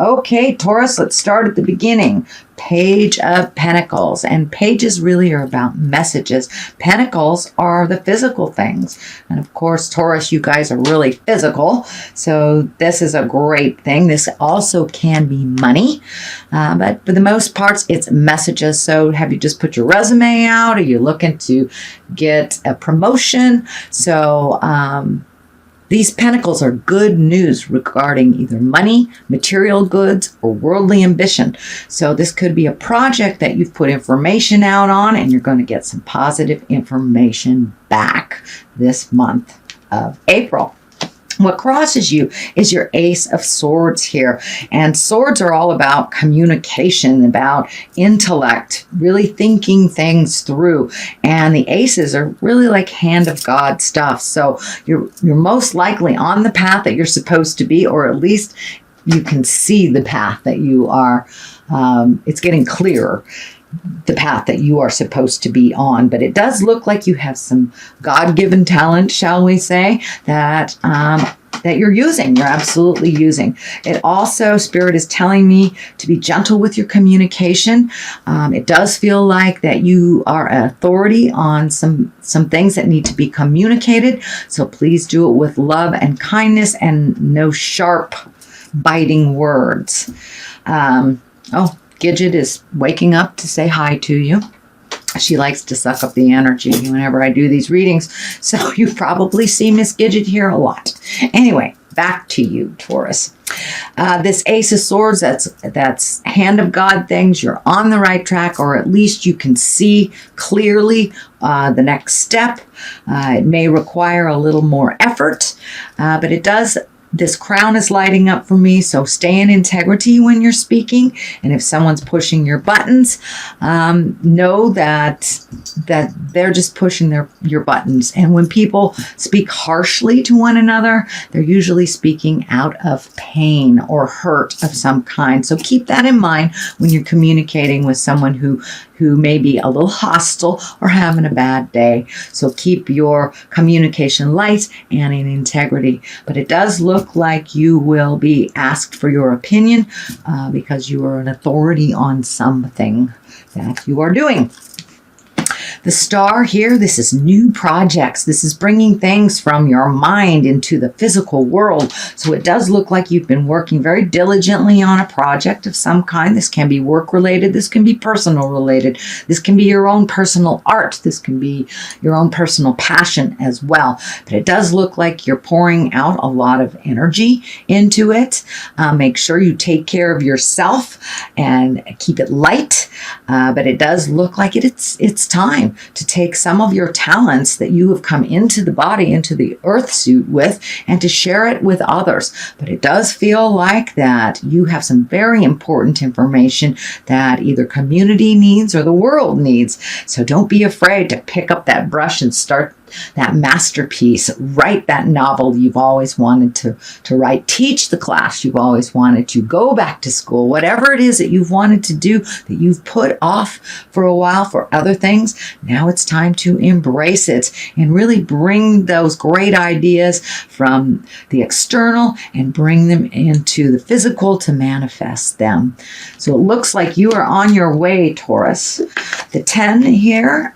Okay, Taurus, let's start at the beginning. Page of Pentacles. And pages really are about messages. Pentacles are the physical things. And of course, Taurus, you guys are really physical. So this is a great thing. This also can be money. But for the most part, it's messages. So have you just put your resume out? Are you looking to get a promotion? So, these pentacles are good news regarding either money, material goods, or worldly ambition. So this could be a project that you've put information out on, and you're going to get some positive information back this month of April. What crosses you is your Ace of Swords here. And swords are all about communication, about intellect, really thinking things through. And the aces are really like hand of God stuff. So you're most likely on the path that you're supposed to be, or at least you can see the path that you are. It's getting clearer, the path that you are supposed to be on. But it does look like you have some God-given talent, shall we say, that you're using. You're absolutely using. It also, Spirit is telling me to be gentle with your communication. It does feel like that you are an authority on some things that need to be communicated. So please do it with love and kindness and no sharp, biting words. Gidget is waking up to say hi to you. She likes to suck up the energy whenever I do these readings. So you probably see Miss Gidget here a lot. Anyway, back to you, Taurus. This Ace of Swords, that's hand of God things. You're on the right track, or at least you can see clearly the next step. It may require a little more effort, but it does. This crown is lighting up for me, so stay in integrity when you're speaking. And if someone's pushing your buttons, know that they're just pushing your buttons. And when people speak harshly to one another, they're usually speaking out of pain or hurt of some kind. So keep that in mind when you're communicating with someone who may be a little hostile or having a bad day. So keep your communication light and in integrity. But it does look like you will be asked for your opinion because you are an authority on something that you are doing. The star here, this is new projects. This is bringing things from your mind into the physical world. So it does look like you've been working very diligently on a project of some kind. This can be work related. This can be personal related. This can be your own personal art. This can be your own personal passion as well. But it does look like you're pouring out a lot of energy into it. Make sure you take care of yourself and keep it light. But it does look like it's time to take some of your talents that you have come into the body, into the earth suit with, and to share it with others. But it does feel like that you have some very important information that either community needs or the world needs. So don't be afraid to pick up that brush and start that masterpiece. Write that novel you've always wanted to write. Teach the class you've always wanted to. Go back to school. Whatever it is that you've wanted to do that you've put off for a while for other things, now it's time to embrace it and really bring those great ideas from the external and bring them into the physical to manifest them. So it looks like you are on your way, Taurus. The 10 here,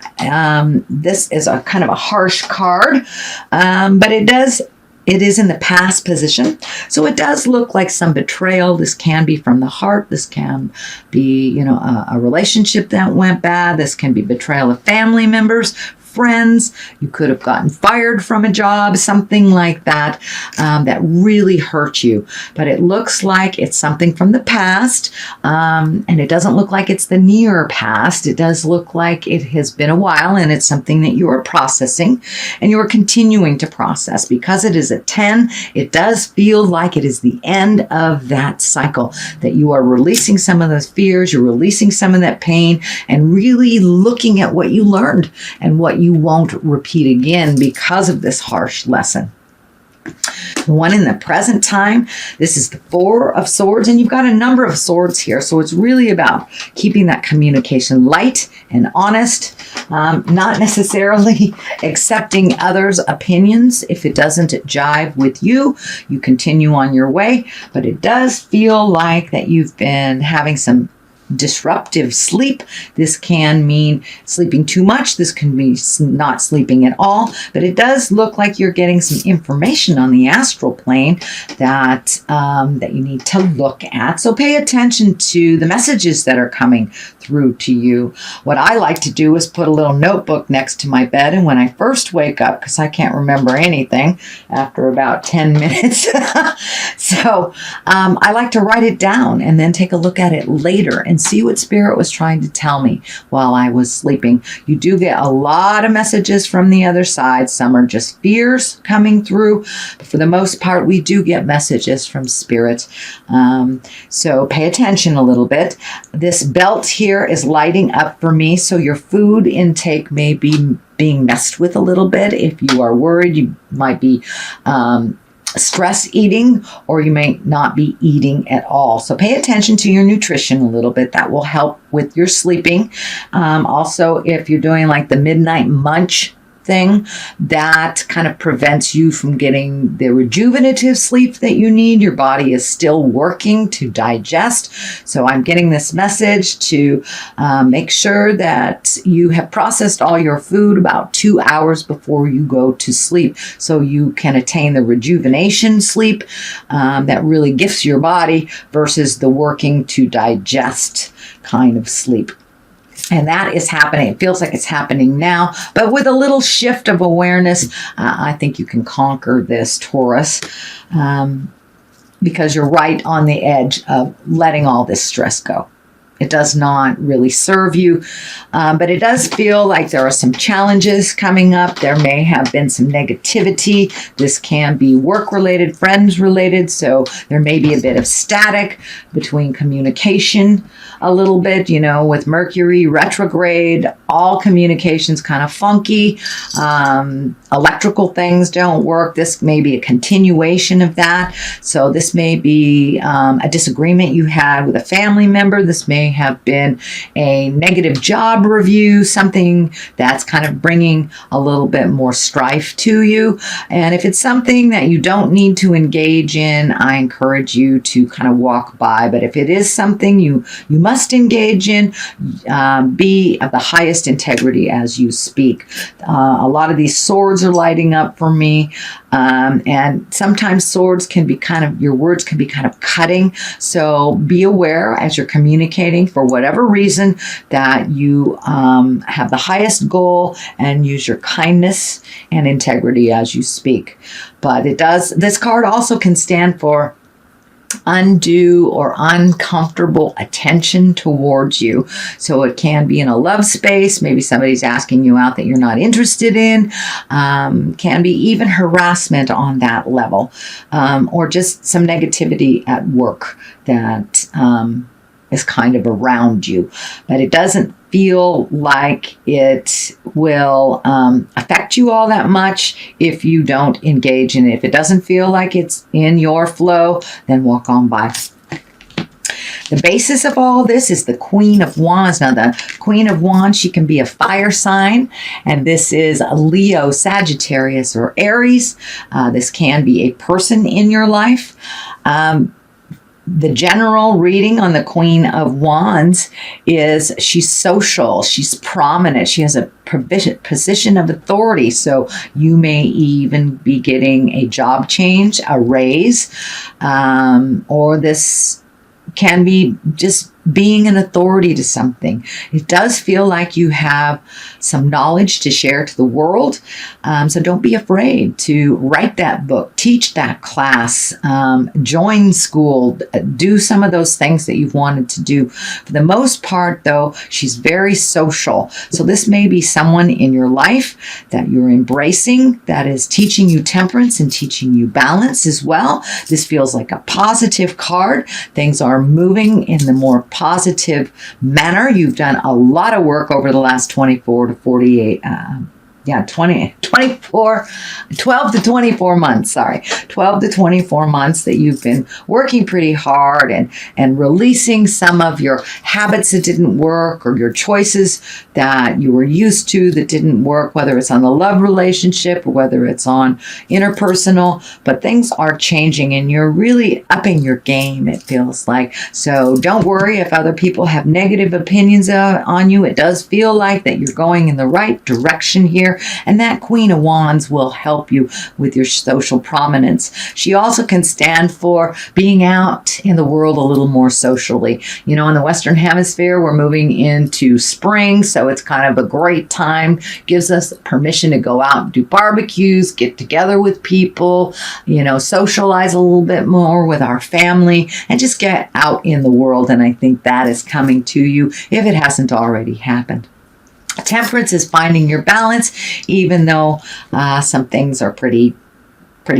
this is a kind of a harsh card, but it is in the past position. So it does look like some betrayal. This can be from the heart. This can be, a relationship that went bad. This can be betrayal of family members, friends. You could have gotten fired from a job, something like that, that really hurt you. But it looks like it's something from the past, and it doesn't look like it's the near past. It does look like it has been a while, and it's something that you are processing, and you are continuing to process. Because it is a 10, it does feel like it is the end of that cycle, that you are releasing some of those fears, you're releasing some of that pain, and really looking at what you learned and what you won't repeat again because of this harsh lesson. The one in the present time, this is the Four of Swords, and you've got a number of swords here. So it's really about keeping that communication light and honest, not necessarily accepting others' opinions. If it doesn't jive with you, you continue on your way. But it does feel like that you've been having some disruptive sleep. This can mean sleeping too much. This can be not sleeping at all, but it does look like you're getting some information on the astral plane that that you need to look at. So pay attention to the messages that are coming through to you. What I like to do is put a little notebook next to my bed, and when I first wake up, because I can't remember anything after about 10 minutes, so I like to write it down and then take a look at it later and see what Spirit was trying to tell me while I was sleeping. You do get a lot of messages from the other side. Some are just fears coming through, but for the most part, we do get messages from Spirit. So pay attention a little bit. This belt here is lighting up for me, so your food intake may be being messed with a little bit. If you are worried, you might be stress eating, or you may not be eating at all. So pay attention to your nutrition a little bit. That will help with your sleeping. Also, if you're doing like the midnight munch thing, that kind of prevents you from getting the rejuvenative sleep that you need. Your body is still working to digest. So I'm getting this message to make sure that you have processed all your food about 2 hours before you go to sleep, so you can attain the rejuvenation sleep that really gifts your body versus the working to digest kind of sleep. And that is happening. It feels like it's happening now, but with a little shift of awareness, I think you can conquer this, Taurus, because you're right on the edge of letting all this stress go. It does not really serve you, but it does feel like there are some challenges coming up. There may have been some negativity. This can be work-related, friends-related, so there may be a bit of static between communication a little bit, you know, with Mercury retrograde, all communication's kind of funky. Electrical things don't work. This may be a continuation of that. So this may be a disagreement you had with a family member. This may have been a negative job review, something that's kind of bringing a little bit more strife to you. And if it's something that you don't need to engage in, I encourage you to kind of walk by. But if it is something you must engage in, be of the highest integrity as you speak. A lot of these swords are lighting up for me. And sometimes swords can be your words can be kind of cutting. So be aware as you're communicating, for whatever reason, that you have the highest goal, and use your kindness and integrity as you speak. But this card also can stand for undue or uncomfortable attention towards you. So it can be in a love space. Maybe somebody's asking you out that you're not interested in. Can be even harassment on that level, or just some negativity at work that is kind of around you. But it doesn't feel like it will affect you all that much if you don't engage in it. If it doesn't feel like it's in your flow, then walk on by. The basis of all this is the Queen of Wands. Now, the Queen of Wands, she can be a fire sign, and this is a Leo, Sagittarius, or Aries. This can be a person in your life. The general reading on the Queen of Wands is she's social, she's prominent, she has a position of authority. So you may even be getting a job change, a raise, or this can be just being an authority to something. It does feel like you have some knowledge to share to the world. So don't be afraid to write that book, teach that class, join school, do some of those things that you've wanted to do. For the most part, though, she's very social. So this may be someone in your life that you're embracing, that is teaching you temperance and teaching you balance as well. This feels like a positive card. Things are moving in the more positive manner. You've done a lot of work over the last 24 to 48 12 to 24 months, sorry, 12 to 24 months that you've been working pretty hard and releasing some of your habits that didn't work or your choices that you were used to that didn't work, whether it's on the love relationship or whether it's on interpersonal, but things are changing and you're really upping your game, it feels like. So don't worry if other people have negative opinions on you. It does feel like that you're going in the right direction here, and that Queen of Wands will help you with your social prominence. She also can stand for being out in the world a little more socially. You know, in the Western Hemisphere, we're moving into spring, so it's kind of a great time. Gives us permission to go out and do barbecues, get together with people, you know, socialize a little bit more with our family, and just get out in the world. And I think that is coming to you if it hasn't already happened. Temperance is finding your balance, even though some things are pretty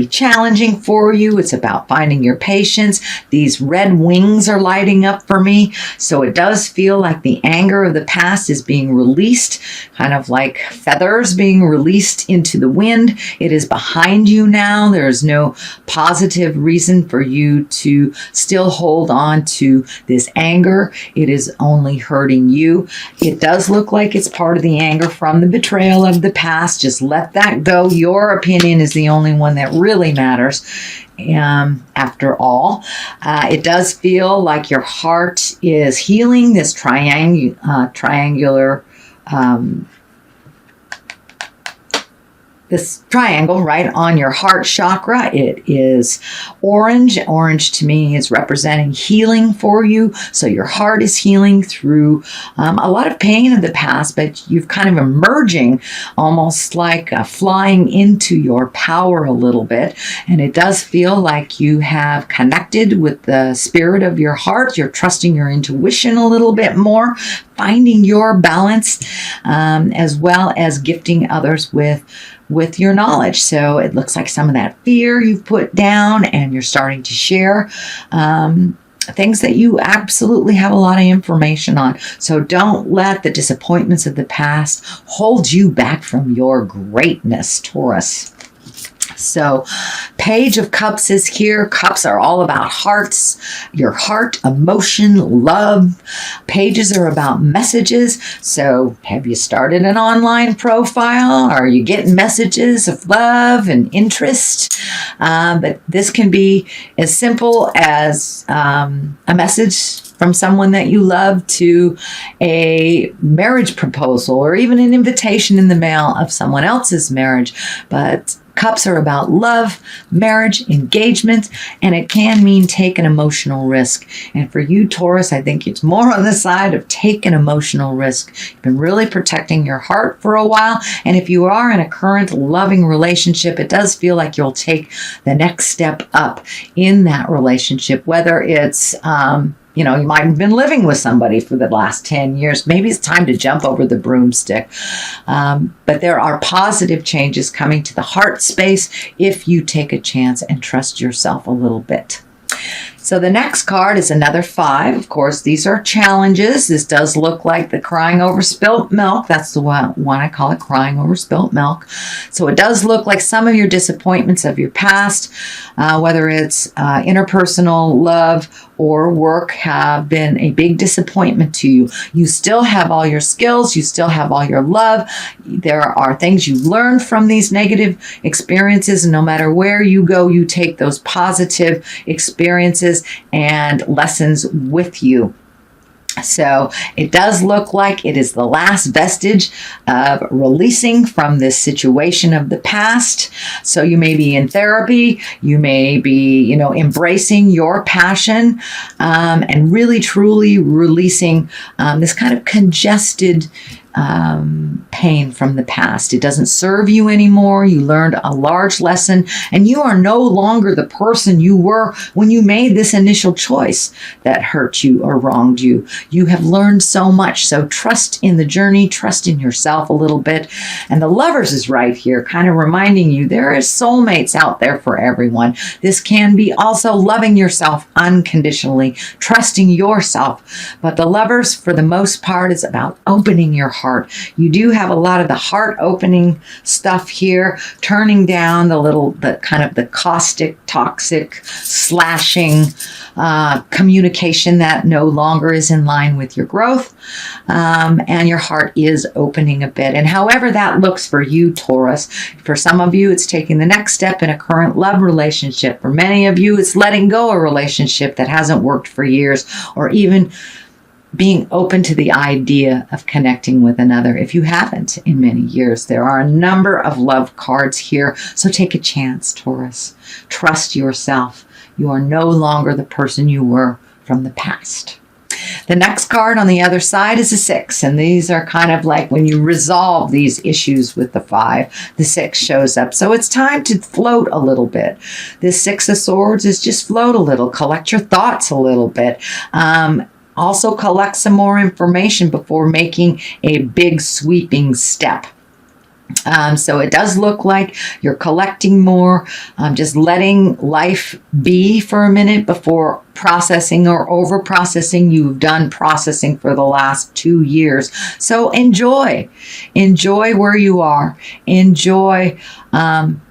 challenging for you. It's about finding your patience. These red wings are lighting up for me. So it does feel like the anger of the past is being released, kind of like feathers being released into the wind. It is behind you now. There's no positive reason for you to still hold on to this anger. It is only hurting you. It does look like it's part of the anger from the betrayal of the past. Just let that go. Your opinion is the only one that really matters. After all, it does feel like your heart is healing. This triangular this triangle right on your heart chakra. It is orange. Orange to me is representing healing for you. So your heart is healing through a lot of pain of the past, but you've kind of emerging almost like flying into your power a little bit. And it does feel like you have connected with the spirit of your heart. You're trusting your intuition a little bit more, finding your balance, as well as gifting others with your knowledge. So it looks like some of that fear you've put down and you're starting to share things that you absolutely have a lot of information on. So don't let the disappointments of the past hold you back from your greatness, Taurus. So Page of Cups is here. Cups are all about hearts, your heart, emotion, love. Pages are about messages. So have you started an online profile? Are you getting messages of love and interest? But this can be as simple as a message from someone that you love to a marriage proposal or even an invitation in the mail of someone else's marriage. But Cups are about love, marriage, engagement, and it can mean take an emotional risk. And for you, Taurus, I think it's more on the side of take an emotional risk. You've been really protecting your heart for a while. And if you are in a current loving relationship, it does feel like you'll take the next step up in that relationship, whether it's, you know, you might have been living with somebody for the last 10 years. Maybe it's time to jump over the broomstick. But there are positive changes coming to the heart space if you take a chance and trust yourself a little bit. So the next card is another 5. Of course, these are challenges. This does look like the crying over spilt milk. That's the one I call it, crying over spilt milk. So it does look like some of your disappointments of your past, whether it's interpersonal love or work, have been a big disappointment to you. You still have all your skills. You still have all your love. There are things you learned from these negative experiences. And no matter where you go, you take those positive experiences and lessons with you. So it does look like it is the last vestige of releasing from this situation of the past. So you may be in therapy, you may be, you know, embracing your passion, and really truly releasing this kind of congested pain from the past. It doesn't serve you anymore. You learned a large lesson and you are no longer the person you were when you made this initial choice that hurt you or wronged you. You have learned so much. So trust in the journey, trust in yourself a little bit. And the Lovers is right here, kind of reminding you there is soulmates out there for everyone. This can be also loving yourself unconditionally, trusting yourself. But the Lovers, for the most part, is about opening your heart heart. You do have a lot of the heart opening stuff here, turning down the kind of the caustic, toxic, slashing communication that no longer is in line with your growth. And your heart is opening a bit. And however that looks for you, Taurus, for some of you, it's taking the next step in a current love relationship. For many of you, it's letting go a relationship that hasn't worked for years, or even being open to the idea of connecting with another if you haven't in many years. There are a number of love cards here, so take a chance, Taurus. Trust yourself. You are no longer the person you were from the past. The next card on the other side is a 6, and these are kind of like when you resolve these issues with the 5, the 6 shows up. So it's time to float a little bit. This 6 of Swords is just float a little, collect your thoughts a little bit. Also collect some more information before making a big sweeping step. So it does look like you're collecting more, just letting life be for a minute before processing or over processing. You've done processing for the last 2 years. So enjoy where you are. Enjoy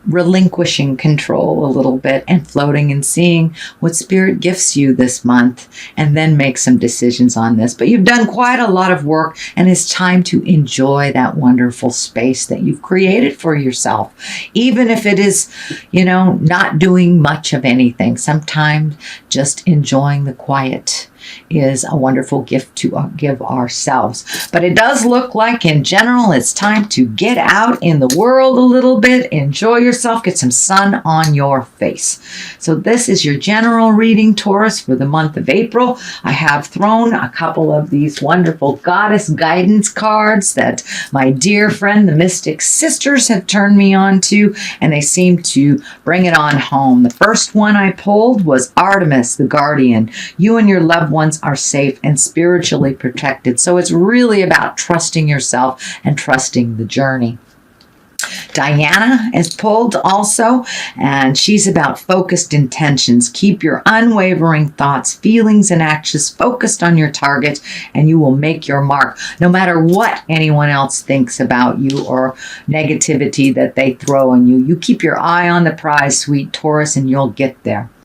relinquishing control a little bit and floating and seeing what spirit gifts you this month, and then make some decisions on this. But you've done quite a lot of work, and it's time to enjoy that wonderful space that you've created for yourself. Even if it is, not doing much of anything, sometimes just enjoying the quiet is a wonderful gift to give ourselves. But it does look like in general it's time to get out in the world a little bit, enjoy yourself, get some sun on your face. So this is your general reading, Taurus, for the month of April. I have thrown a couple of these wonderful goddess guidance cards that my dear friend the Mystic Sisters have turned me on to, and they seem to bring it on home. The first one I pulled was Artemis, the Guardian. You and your loved ones are safe and spiritually protected. So it's really about trusting yourself and trusting the journey. Diana is pulled also, and she's about focused intentions. Keep your unwavering thoughts, feelings, and actions focused on your target, and you will make your mark, no matter what anyone else thinks about you or negativity that they throw on you. You keep your eye on the prize, sweet Taurus, and you'll get there.